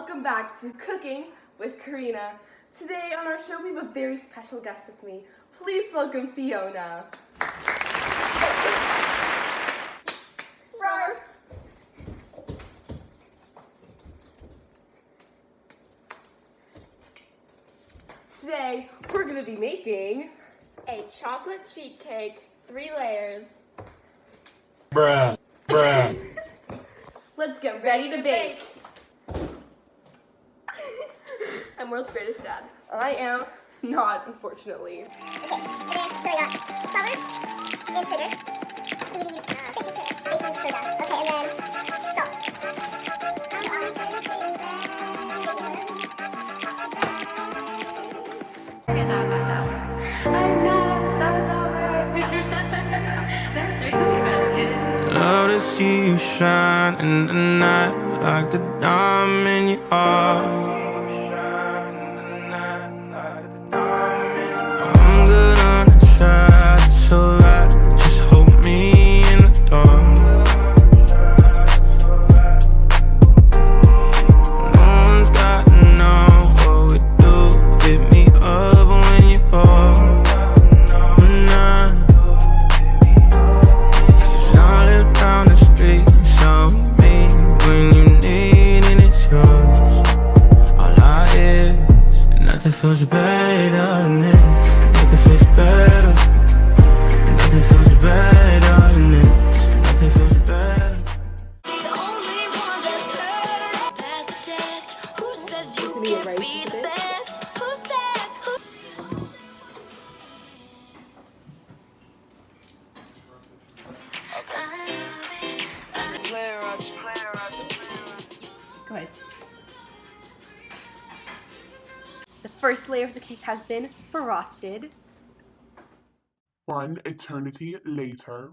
welcome back to Cooking with Karina. Today on our show we have a very special guest with me. Please welcome Fiona. Roar. Today we're going to be making a chocolate sheet cake, 3 layers. Bruh. Let's get ready to bake. I'm world's greatest dad. I am not, unfortunately. Okay, and then so you got flour and sugar. So we need baking soda. Okay, and then salt. Love to see you shine in the night like a diamond in your heart. I'm good on the side, it's alright. Just hold me in the dark. No one's got to know what we do. Hit me up when you're bored. I live down the street, so we meet when you need and it's yours. All I is, and nothing feels better than this. Nothing feels better. Nothing feels better than this. Nothing feels better. The only one that's heard past the test. Who says you Should we can't erase be this a the bit? best? Who said? Who? Go ahead. The first layer of the cake has been frosted. One eternity later.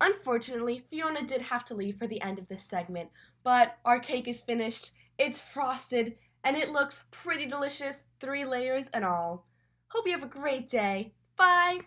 Unfortunately, Fiona did have to leave for the end of this segment, but our cake is finished, it's frosted, and it looks pretty delicious, 3 layers and all. Hope you have a great day. Bye!